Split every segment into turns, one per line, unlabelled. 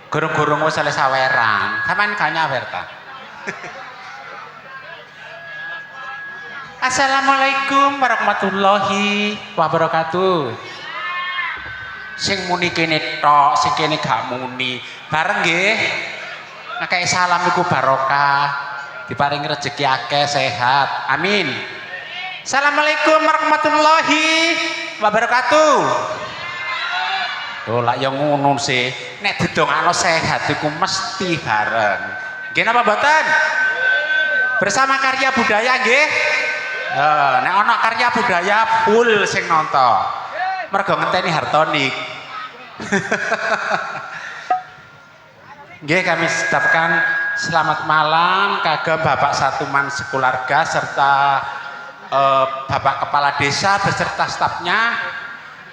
Gurung-gurung wis oleh saweran. Sampeyan gak nyawer ta? Assalamualaikum warahmatullahi wabarakatuh. Sing muni kene tok, sing kene gak muni. Bareng nggih. Ngekeki salam iku barokah. Diparingi rezeki akeh, sehat. Amin. Assalamualaikum warahmatullahi wabarakatuh. Oh, lak yang ngono sih. Nek didongakno sehat iku mesti bareng. Nggih napa mboten? Bersama karya budaya nggih. Nek ana karya budaya full sing nonton. Mergo ngenteni hartonik. Nggih kami ucapkan selamat malam kagem Bapak Satuman sekeluarga serta Bapak Kepala Desa beserta stafnya.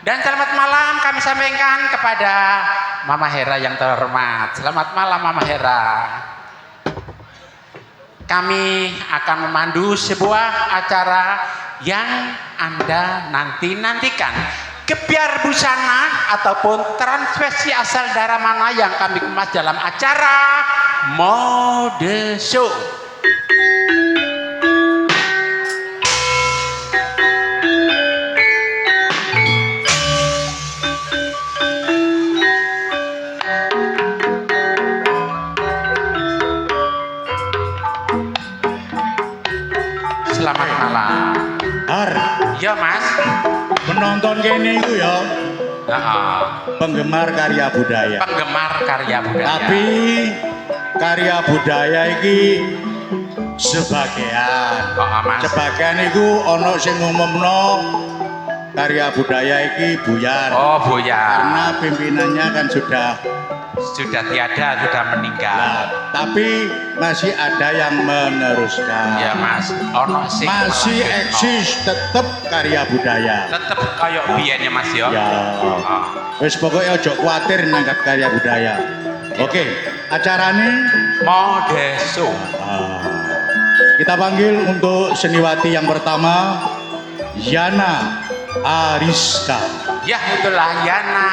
Dan selamat malam kami sampaikan kepada Mama Hera yang terhormat. Selamat malam Mama Hera. Kami akan memandu sebuah acara yang Anda nantikan. Gebyar busana ataupun transvesti asal daerah mana yang kami kemas dalam acara Mode Show. Selamat malam. Ya Mas.
Penonton kene iku ya. Penggemar karya budaya.
Penggemar karya budaya.
Tapi karya budaya iki sebagian.
Mas.
Sebagian iku ono sing ngumumno karya budaya iki buyar.
Oh, buyar.
Karena pimpinannya kan sudah
tiada, sudah meninggal.
Nah, tapi masih ada yang meneruskan.
Ya Mas, ono sing
masih eksis tetap karya budaya.
Tetep kayak biyen ya Mas ya.
Ya. Wis pokoknya ojo kuatir nangkap karya budaya. Oke, acaranya
Mode Show.
Kita panggil untuk seniwati yang pertama Yana Ariska.
Ya itulah Yana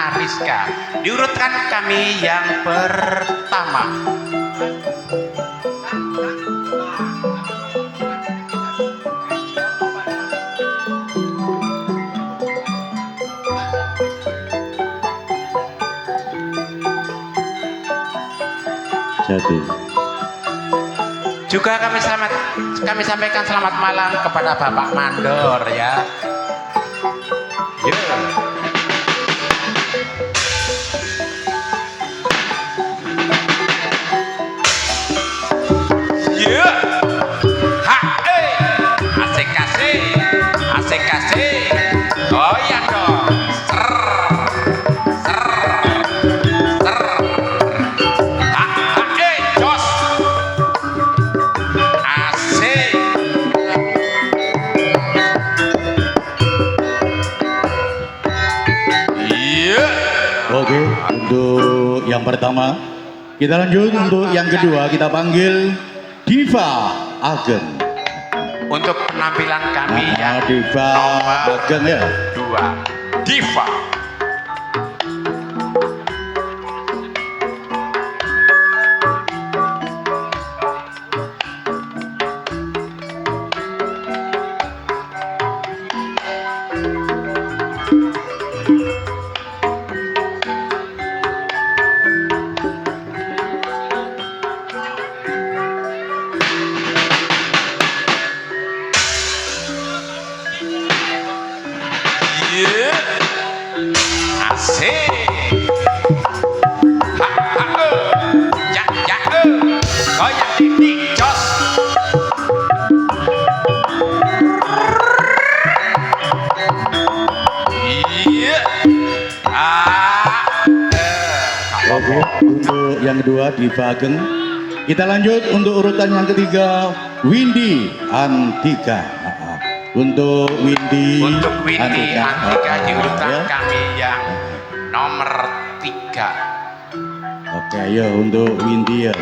Ariska. Diurutkan kami yang pertama.
Jadi
Juga kami sampaikan selamat malam kepada Bapak Mandor ya. Asik kasih. Oh iya dong. Jos. Asik. Iya.
oke, untuk yang pertama kita lanjut. Untuk yang kedua kita panggil Diva Ageng.
Untuk penampilan kami yang
Diva Ageng ya.
2 Diva. Asik. Goyang titik jos. Iya.
Oke, untuk yang kedua Diva Ageng. Kita lanjut untuk urutan yang ketiga Windy Antika. Untuk Windy
Antika di urutan
ya.
kami yang nomor 3.
Oke, ayo untuk Windy ya.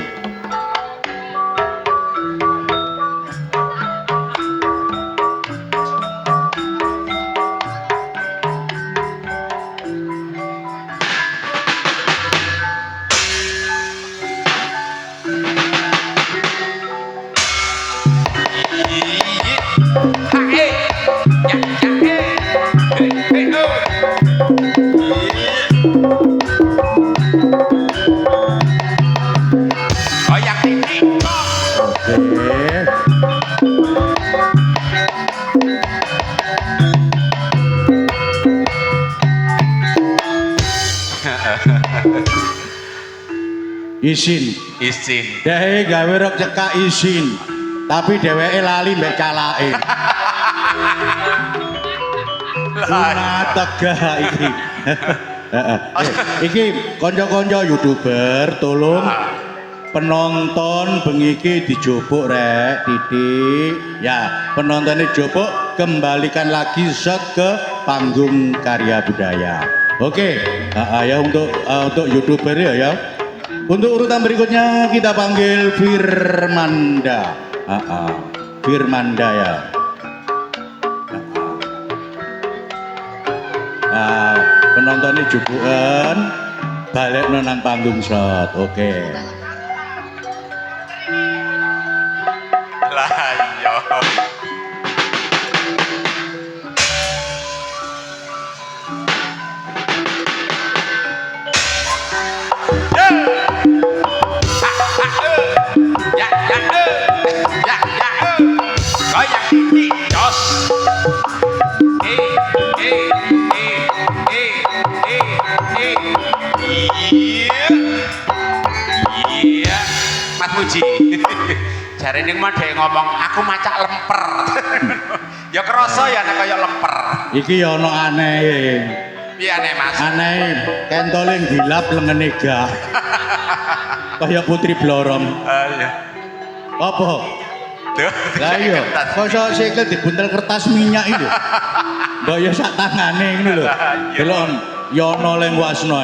Isin.
Isin.
Dhewe gawe rok cekak isin. Tapi dheweke lali mbek calake. Lunga tegah iki. Iki kanca-kanca YouTuber tolong penonton bengi iki dijupuk rek titik. Ya, penontonnya dijupuk kembalikan lagi shot ke panggung karya budaya. Oke, ya untuk YouTuber ya. Untuk urutan berikutnya kita panggil Firmanda. Firmanda ya. Nah, penontonnya jubukan balik nang panggung shot. Oke.
Lah iya. Goyak ini jos. Iya. Mas Muji. Jare ning mah dhek ngomong aku macak lemper. Ya kerasa ya nek kaya lemper.
Iki ya ana anehe.
Piye aneh Mas?
Anehe kentole gilap lengene gak. Kaya Putri Blorong.
Iya.
Apa? Lah iya, kok sikil dibuntel kertas minyak itu. Mbok ya sak tangane ngono lho. Delok ya ana leng wasno.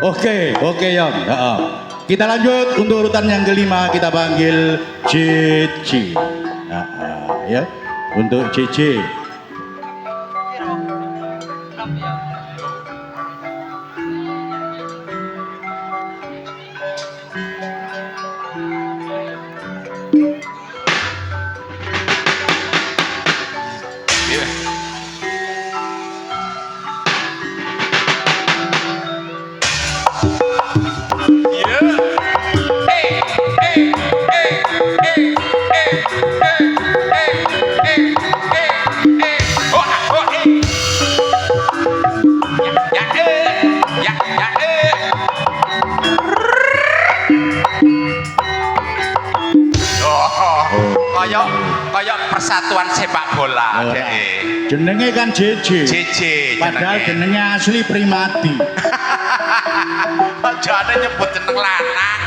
Oke ya. Heeh. Kita lanjut untuk urutan yang kelima kita panggil Cici. Ya. Untuk Cici. Kaya persatuan sepak bola. Jenenge kan JJ.
JJ.
Padahal jenenge asli Primadi.
Aja ada nyebut jeneng lanang.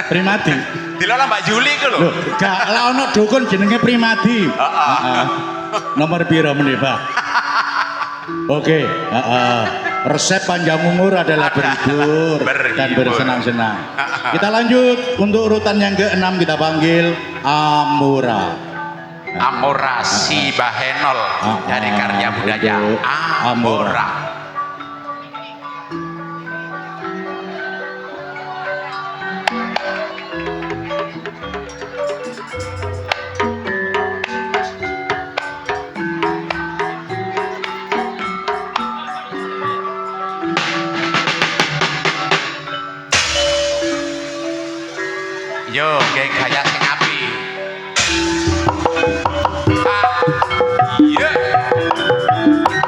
Primadi.
Dilola Mbak Juli ku lho.
Gak lah ono dukun jenenge Primadi. Nomor piro meneh, Pak? Oke, resep panjang umur adalah berhibur dan bersenang-senang. Kita lanjut untuk urutan yang ke-6 kita panggil Amora.
Amora si Bahenol dari karya budaya Amora. Yo, kayak gaya sing api. Iya.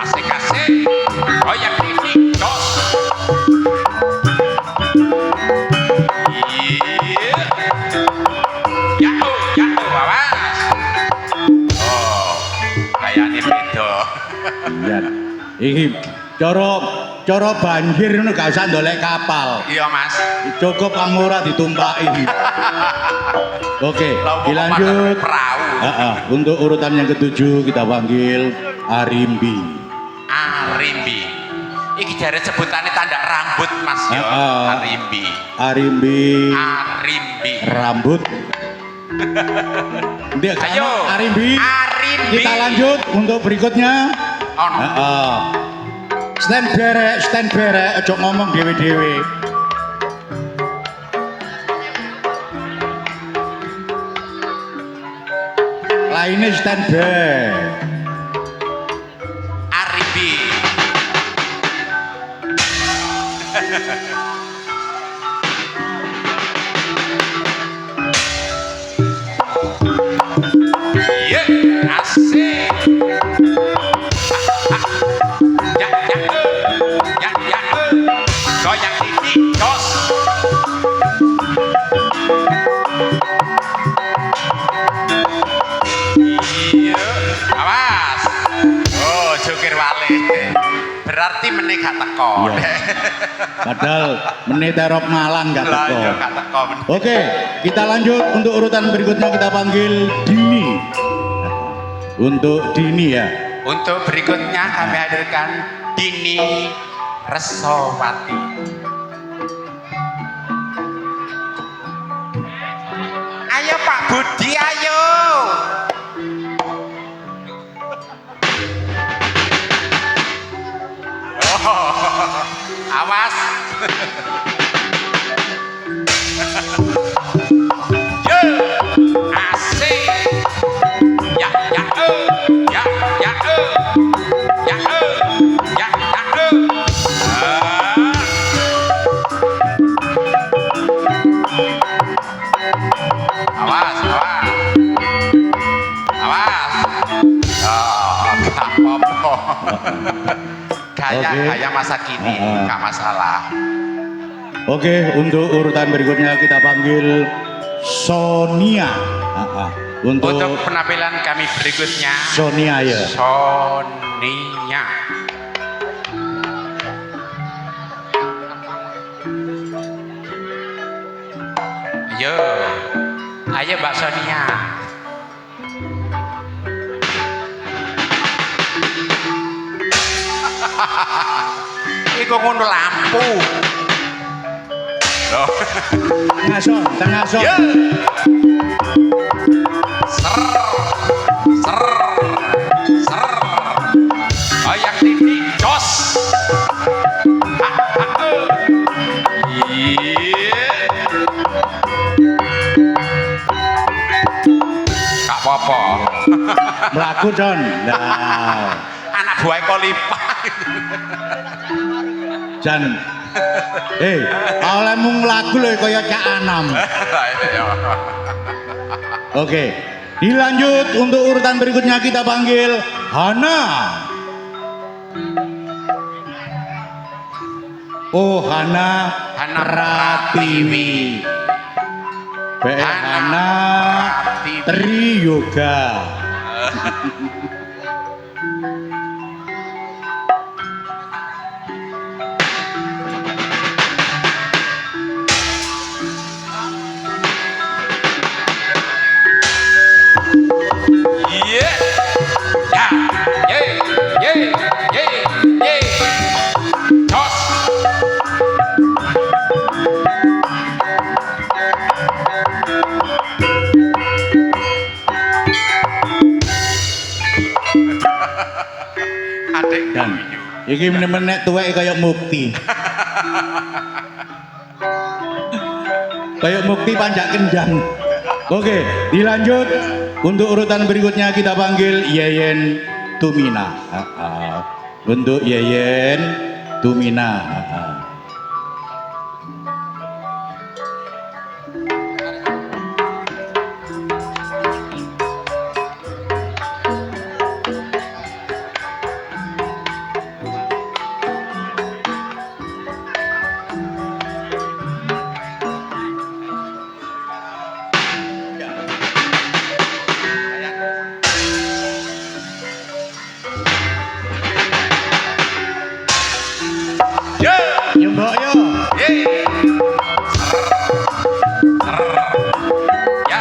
Asik-asik. Goyak ini, jos. Iya. Jatuh, awas. Oh, kayaknya beda.
Iya. Iki cara banjir ngono gak usah ndolek kapal.
Iya, Mas.
Cukup Amora ditumpaki. Oke, dilanjut. Untuk urutan yang ke-7 kita panggil Arimbi.
Arimbi. Iki jare sebutane tanda rambut, Mas yo. Arimbi.
Arimbi. Rambut. Ayo, Arimbi. Kita lanjut untuk berikutnya. Stand berek, ojo ngomong dewe-dewe. Lainnya stand by.
Arimbi. Iya, asik. Ya. Berarti meneh gak teko.
Iya. Padahal menit terop malang gak
Lah
teko.
iya gak teko meneh.
Oke, kita lanjut untuk urutan berikutnya kita panggil Dini. Untuk Dini ya.
Untuk berikutnya kami hadirkan Dini Resowati. Ayo Pak Budi, ayo. Oh, awas. Yo, asik. Ya, ya, ya, ya, ya, ya, ya, awas, awas, awas. Oh, gak apa-apa. Gaya masa kini, gak masalah.
Oke, untuk urutan berikutnya kita panggil Sonia. Untuk
penampilan kami berikutnya
Sonia ya.
Sonia. Ayo Mbak Sonia. Iku ngono lampu. Loh.
Tengah son.
Ya. Ser. Ser. Ser. Ayak titik jos. Kak Popo.
Melaku Don. Nah.
Anak buah kolipa.
Jan. Olehmu nglagu lho kaya Cak Anam. Oke, dilanjut untuk urutan berikutnya kita panggil Hana. Oh, Hana Pratiwi. Hana Tri Yoga. Dan iki meneh tuwek kaya Mukti. Kayak Mukti panjak kendang. Oke, dilanjut untuk urutan berikutnya kita panggil Yeyen Tumina. Untuk Yeyen Tumina. Yo mbok yo.
Ya.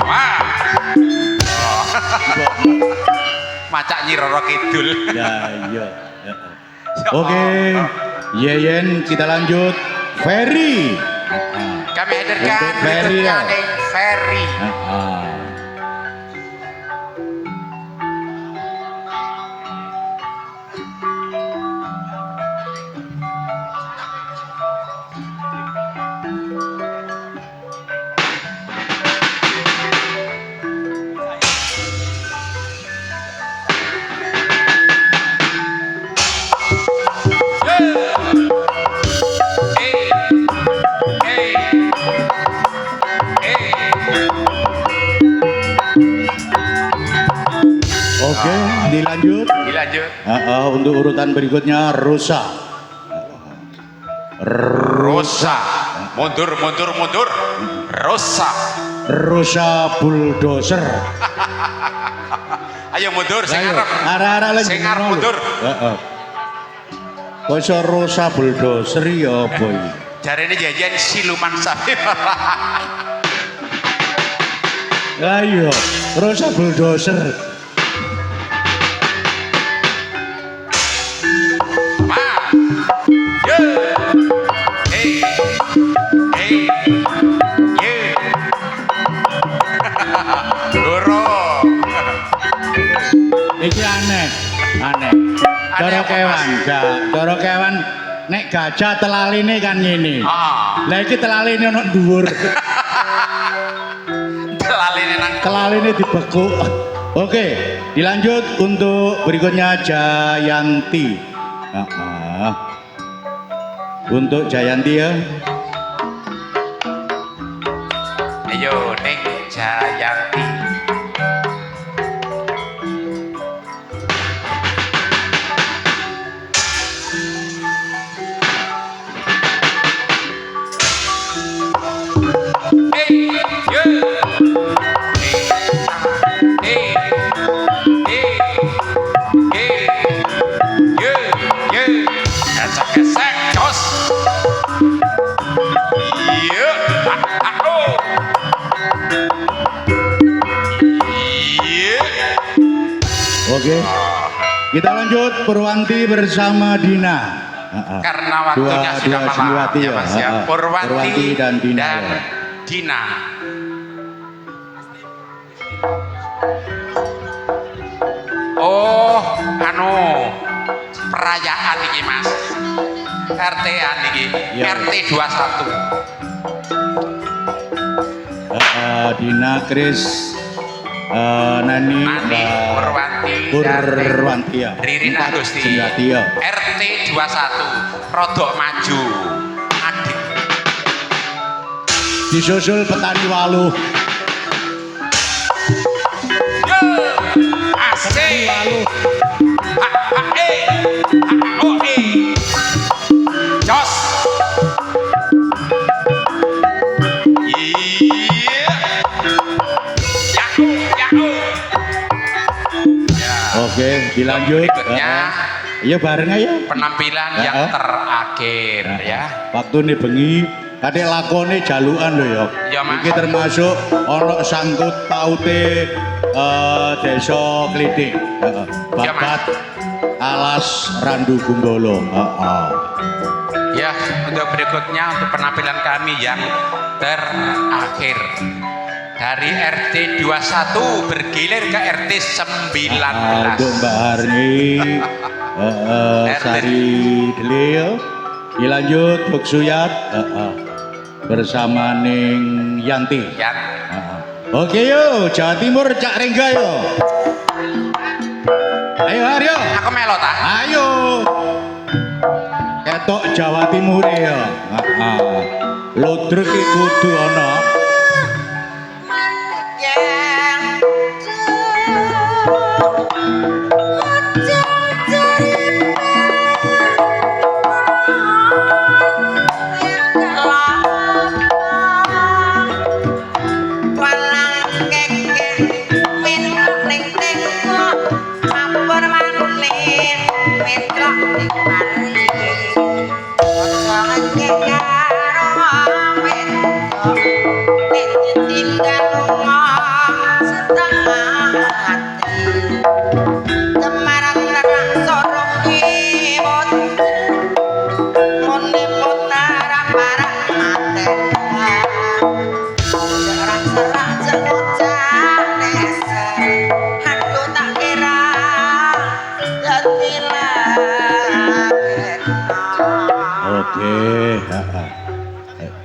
Wah. Macak Nyi Roro Kidul.
Ya iya. Oke, Yeyen kita lanjut Ferry.
Kami hadirkan
Untuk Ferry ya.
Ferry.
Oke, dilanjut. Untuk urutan berikutnya Rosa.
Rosa. Mundur. Rosa.
Rosa Bulldozer.
Ayo mundur sing arep.
Arah-arah lagi.
Sing arep mundur.
Heeh. Koso Rosa bulldozer ya apa iki?
Jarene jajan siluman sapi.
Ayo, Rosa bulldozer. Iki aneh. Cara kewan nek gajah telaline kan ngene. Lah iki telaline ono dhuwur. Telaline dibekuk. Oke, dilanjut untuk berikutnya Jayanti. Untuk Jayanti ya.
Ayo ning Jayanti.
Oke. Kita lanjut Purwanti bersama Dina.
Karena waktunya sudah malam ya Mas ya. Purwanti
dan Dina.
Oh, perayaan iki Mas. RT-an iki, RT 21.
Dina Kris Nani Purwanti ya.
Ririn Agusti. RT 21. Rodok maju. Adik.
Disusul Petani Waluh.
Asik.
Waluh.
Jos.
Oke, dilanjut. Iya bareng aja.
Penampilan yang terakhir ya.
Waktu ini bengi, kadek lakone jaluan loh ya. Ini termasuk ono sangkut paute desa Klitik. Babat alas Randu Gunggolo.
Ya, untuk berikutnya untuk penampilan kami yang terakhir. Dari RT 21 bergilir ke RT 19.
Untuk Mbak Harni, Sari Delio, dilanjut Buksuyat bersama Ning Yanti. Oke yuk, Jawa Timur Cak Rengga yuk. Ayo Haryo.
Aku melo ta?
Ayo. Ketok Jawa Timur ya. Lodrek iki kudu ana.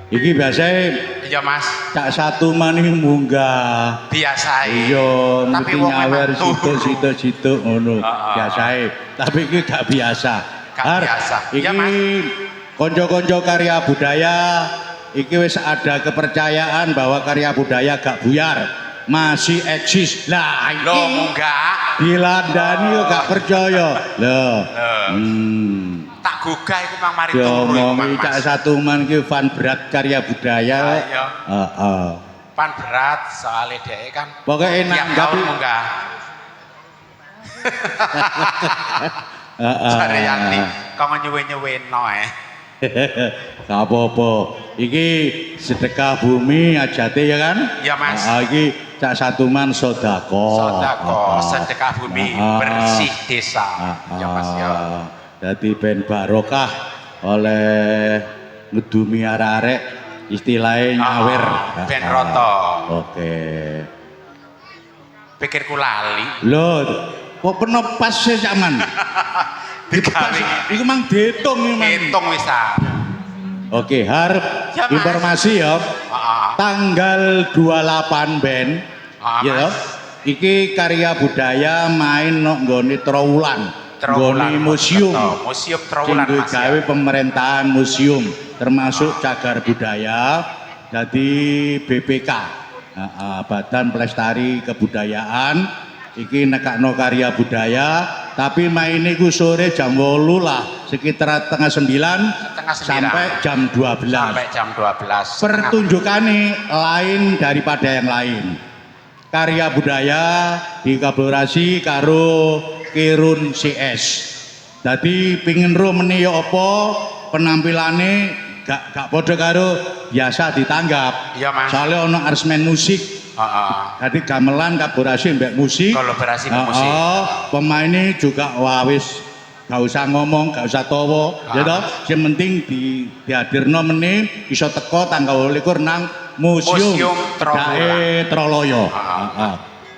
Iki biasanya
iya Mas.
Cak Satu maning munggah.
Biasae.
Iya, mesti nyawer situ ngono. Biasae. Tapi iki gak biasa.
Gak biasa.
Iki konco-konco karya budaya iki wis ada kepercayaan bahwa karya budaya gak buyar, masih eksis. Lah iki
lho munggah.
Dilandani kok gak percaya. Lho.
Tak gugah iku Mang mari
turu Mang. Cak Satu man ki fan berat karya budaya.
Heeh. Fan berat soalnya dhek kan.
Pokoke
nanggap munggah. Jare Yanti kok nyuwe-nyuweno
Gak apa-apa. Iki sedekah bumi ajate ya kan?
Iya Mas.
Iki cak satuman sodako.
Sodako, sedekah bumi, bersih desa. Ya Mas ya.
Dadi ben barokah oleh ngedumi arek-arek istilahnya nyawer.
Ben roto.
Oke.
Pikirku lali.
Lho, kok penepas sih zaman?
Digawe.
Iku mang diitung iki mang.
Hitung wis ah.
Oke, harap
Ya, Mas.
informasi ya. Tanggal 28 Ben. Ya.
Mas.
Iki karya budaya main nok nggone Trowulan. Nggone museum.
Museum Trowulan Mas.
Gawe pemerintahan museum termasuk cagar budaya. Jadi BPK. Badan Pelestari Kebudayaan. Iki nekakno karya budaya, tapi maine ku sore jam 8 lah, sekitar setengah 9 sampai jam 12.
Sampai jam 12.
Pertunjukannya lain daripada yang lain. Karya budaya dikolaborasi karo Kirun CS. Jadi pingin ro meni apa penampilane gak padha karo biasa ditanggap.
Iya Mas.
Soalnya ono arsmen musik. Jadi gamelan kolaborasi mbek musik.
Kolaborasi musik.
Pemainnya juga wis gak usah ngomong, gak usah towo, ya toh. Yang penting dihadirno meneh iso teko tanggal 21 nang Museum Troloyo.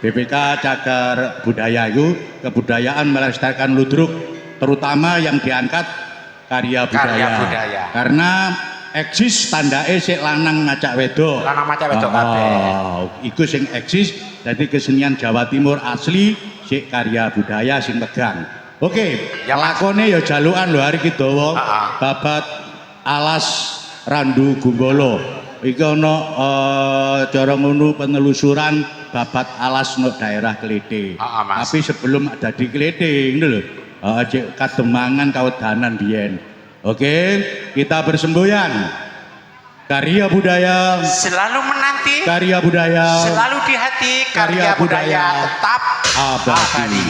BPK Cagar Budaya itu kebudayaan melestarikan ludruk, terutama yang diangkat karya budaya. Karena eksis tandake sik lanang ngacak wedok.
Lanang ngacak wedok kabeh.
Iku sing eksis dadi kesenian Jawa Timur asli sik karya budaya sing pegang. Oke,
ya,
lakone ya jalukan lho hari ki dawa. Babat alas Randu Gunggolo. Iki ana cara ngono penelusuran babat alas no daerah Klete. Tapi sebelum ada di Klete ngono lho. Cek Kademangan Kawedanan biyen. Oke, kita bersemboyan. Karya budaya
selalu menanti.
Karya budaya
selalu di hati. Karya budaya tetap abadi.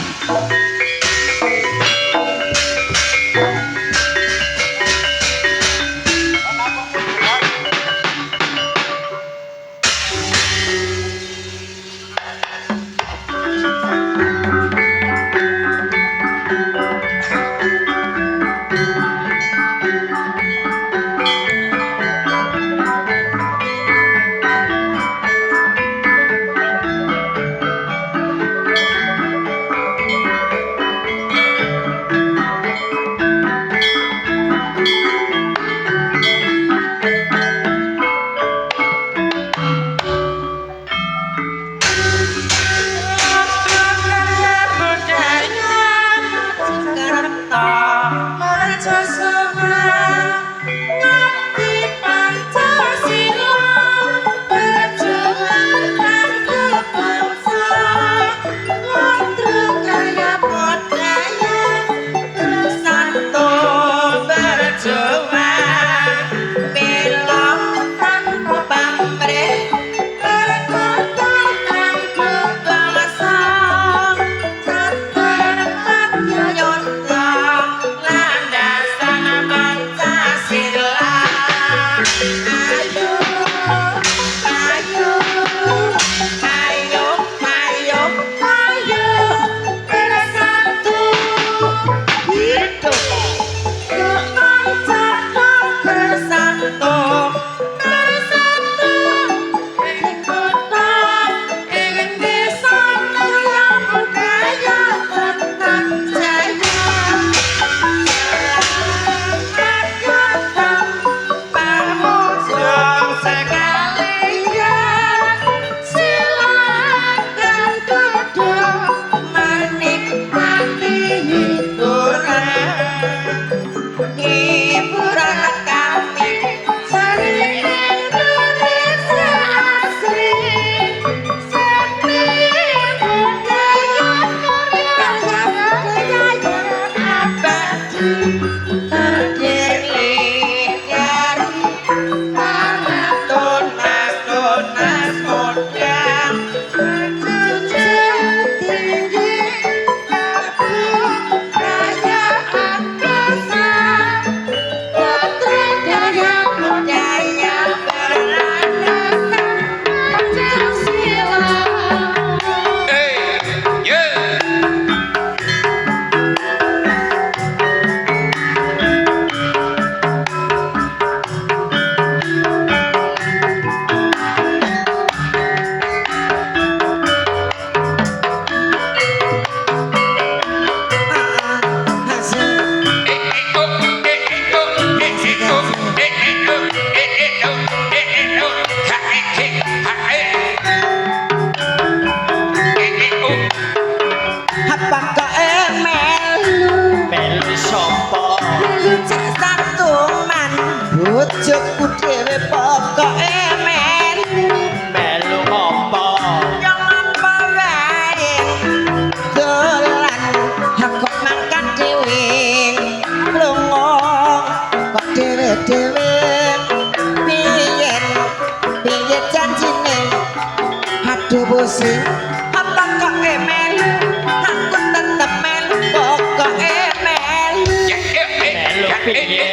pokoke melu
sapa
melu cek satungan bojoku dhewe pokoke
melu apa
yang apa wae dolan aku mangkat dhewe lunga kok dhewe piye janjine aduh pusing apa kok melu aku tetep melu pokoke melu
piye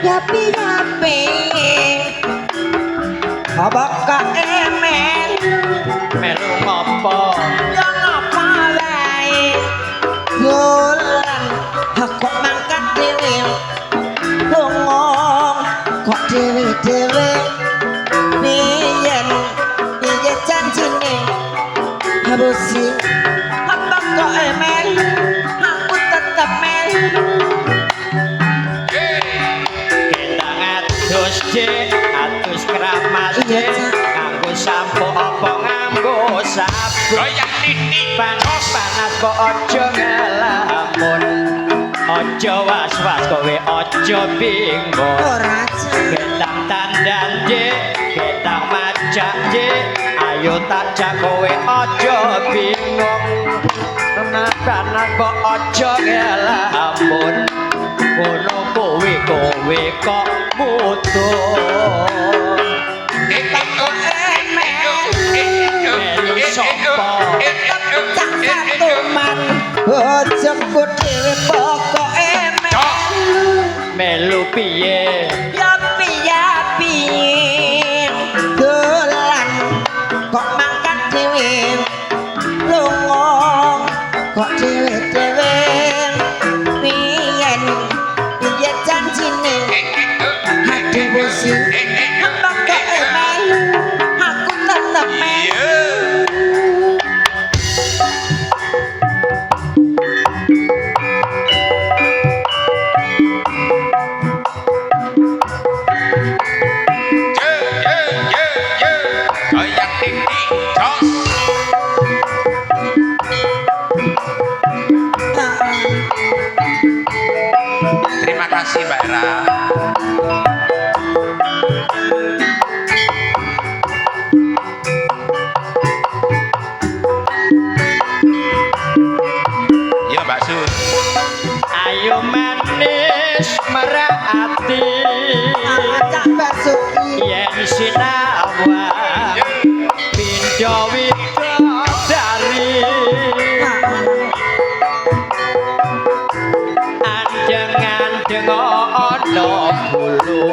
ya piye apa kok
melu ngopo
ya ngapa wae dolan aku mangkat dhewe lunga kok dhewe piye janjine habusi apa kok melu aku tetep melu
atus keramas nganggo sampo apa nganggo sabun
goyang titik
panas kok aja ngelamun aja was-was kowe aja bingung
ora
getang tandan getang macak ayo tak jak kowe aja bingung panas kok aja ngelamun ngono kowe kok butuh melu sapa
cak satuman bojoku dhewe pokoke
melu piye
ya piye dolan kok mangkat dhewe lunga kok dhewe piye janjine aduh pusing apa kok melu aku tetep melu
goyang titik jos terima kasih Mbak Era. Ya Mbak Sun.
ayo manis merah ati
cak basuki
yen sinawa pindho widodari anjeng-anjeng ana bulu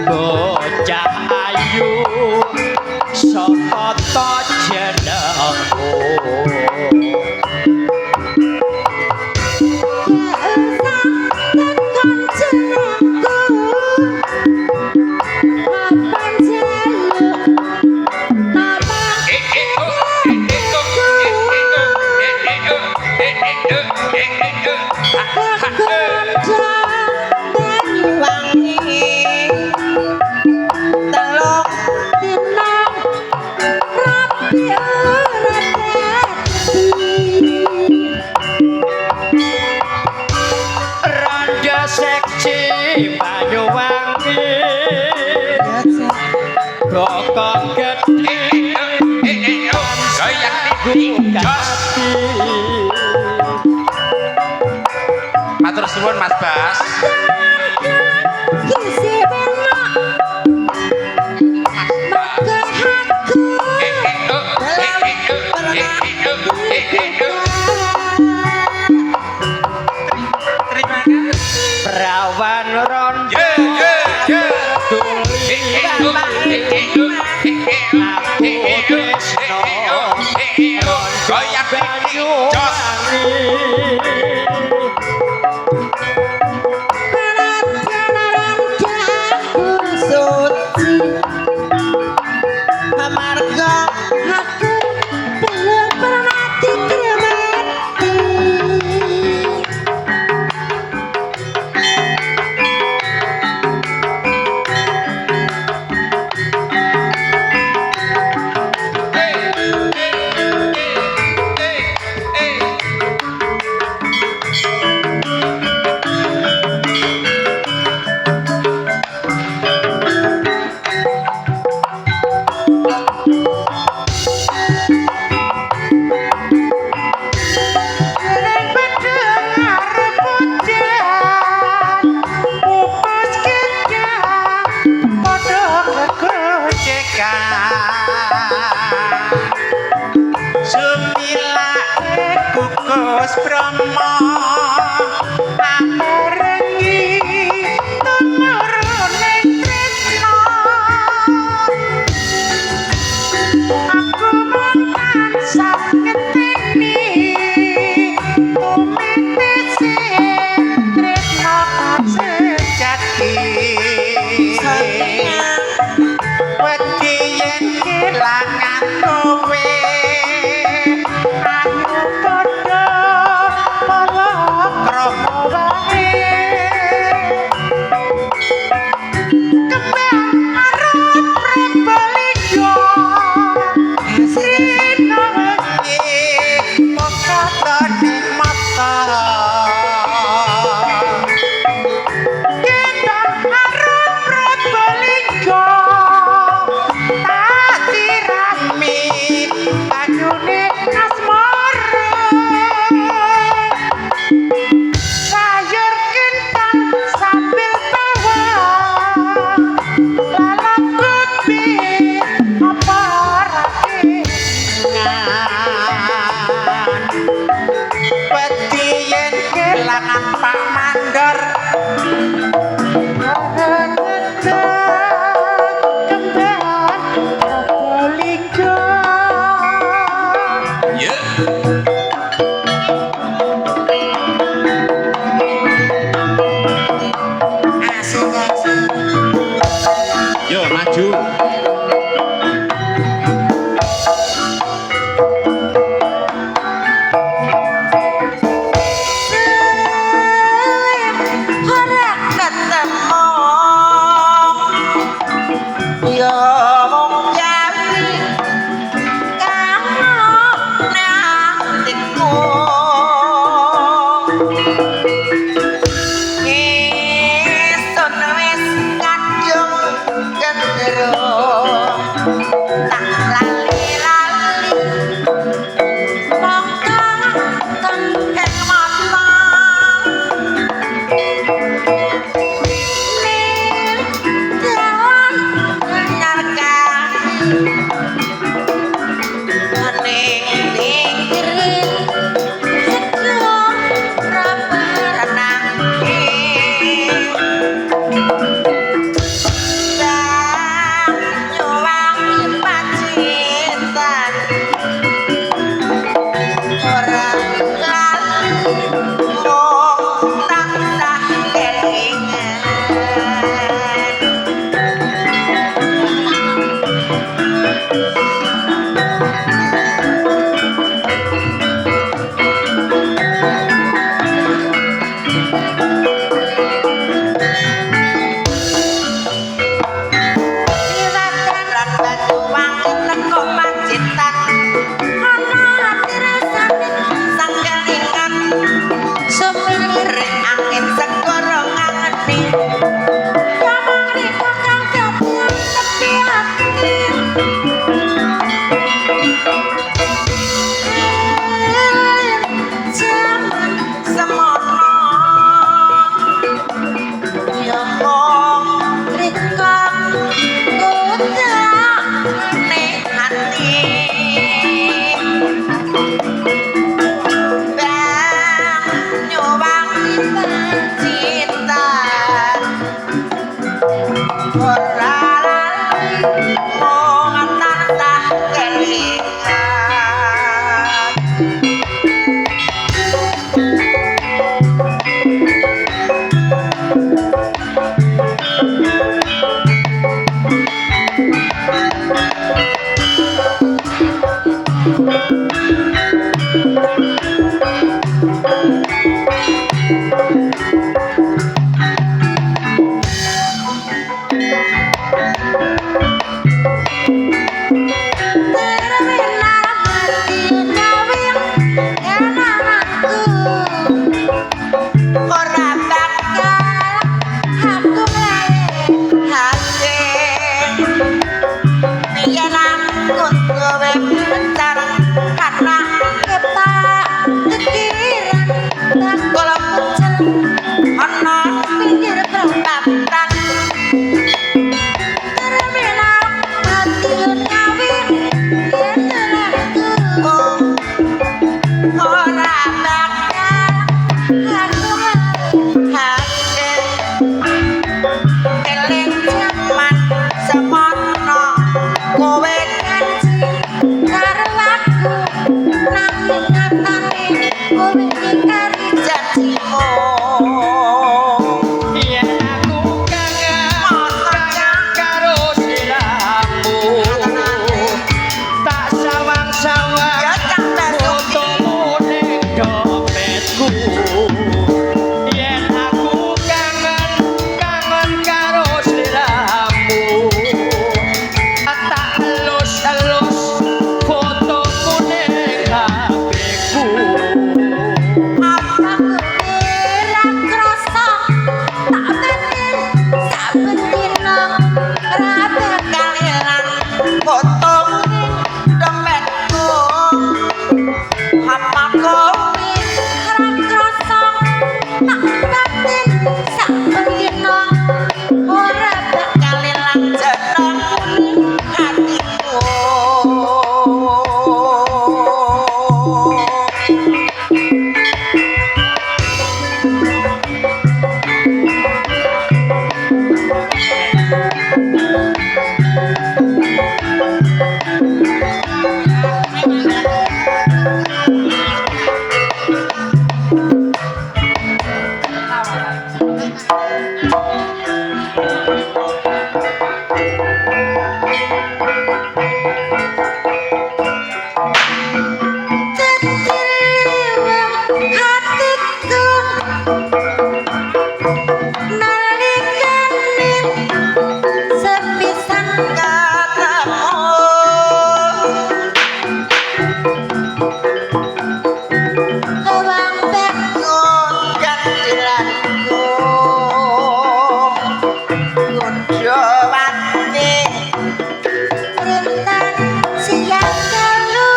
bocah ayu sapa to jenengku Raja seksi Banyuwangi Rokok gede
goyang titik jos matur suwun Mas Bas.
Perawan rondo tuli aku tresno
goyang titik jos Wes Brahma amerengi tumurune tresna aku mung tansah ngeteni tumete sing tresna sejati wedi yen kelangan kowe ayo padha palakrama wae kembang arep prabalijo sina wengi moko tadi mata kembang arep prabalijo tadi rami banyune asmara sayur kentang sambil bawang lalap kopi apa rakingan wedi yen kelangan Pak Mandor kembang Probolinggo asik-asik
Yo maju.
ora ketemu yo wong Jawi kamu nantiku Isun wis kadung gendero tak lali-lali mongko tengken mata ning dalan nyarkani ning pikirin sego rabaranane dan nyuwangi pacitan ora lali mung tansah kelingan Irakan batu wangi teko pacitan ana ati rasane ingkari janjimu
yen aku kangen karo sliramu tak sawang-sawang
ya cak besok
fotomu ning dompetku yen aku kangen karo sliramu tak elus-elus fotomu ning HP-ku
apa kira krasa tak bener saben dina rabe kalilan foto ning dompetku apa kowe ora krasa tak batin saben dina ora bakal ilang jenengmu ning hatiku hatiku nalikane sepisan katamu kawambekku janjilanku kudhawati rintan siang kalu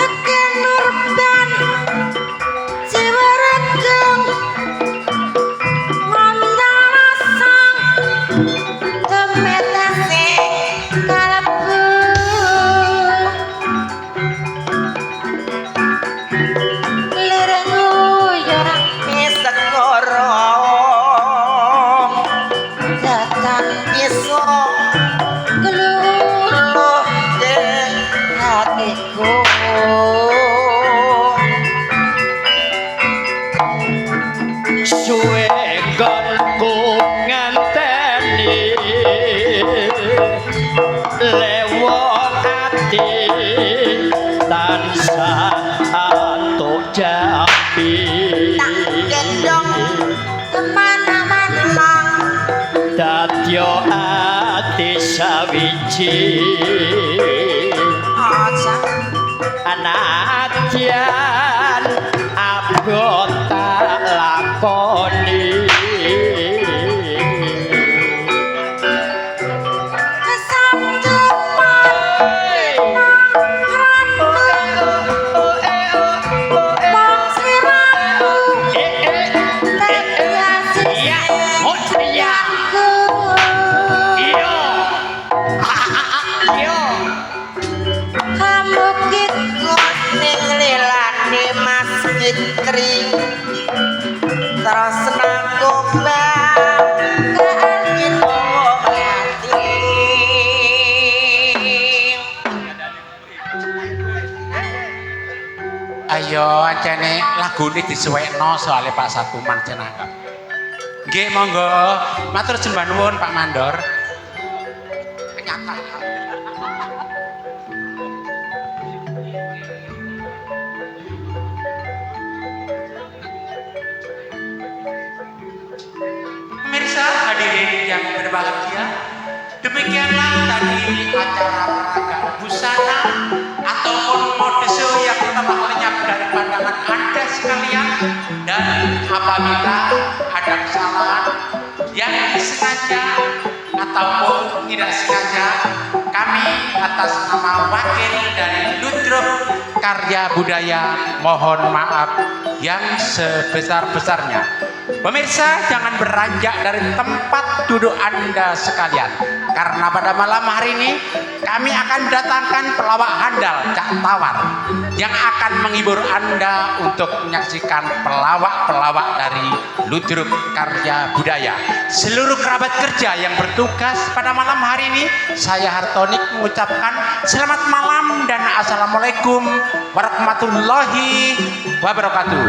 Akan nurban jiwa regeng mandarasang temetase kalbu lireng uyur isek ngorong datang iso keluluh deng hatiku
suwe konku nganteni lewat ati tansah atuk jampi
tak gendong kemana-mana
dadya ati sawiji
aja
anadyan abot tak lakoni
kering terus nangku keangin wong hati
Ayo ajane lagune disuwekno soalnya Pak Satuman jenengku. Nggih monggo matur sembah nuwun Pak Mandor. Nyata. Pemirsa hadirin yang berbahagia, demikianlah tadi acara peragaan busana ataupun mode show yang telah lenyap dari pandangan Anda sekalian. Dan apabila ada kesalahan yang disengaja ataupun tidak sengaja, kami atas nama wakil dari Ludrup Karya Budaya mohon maaf yang sebesar-besarnya. Pemirsa, jangan beranjak dari tempat duduk Anda sekalian, karena pada malam hari ini kami akan mendatangkan pelawak handal Cak Tawar yang akan menghibur Anda untuk menyaksikan pelawak-pelawak dari Ludruk Karya Budaya. Seluruh kerabat kerja yang bertugas pada malam hari ini, saya Hartonik mengucapkan selamat malam dan assalamualaikum warahmatullahi wabarakatuh.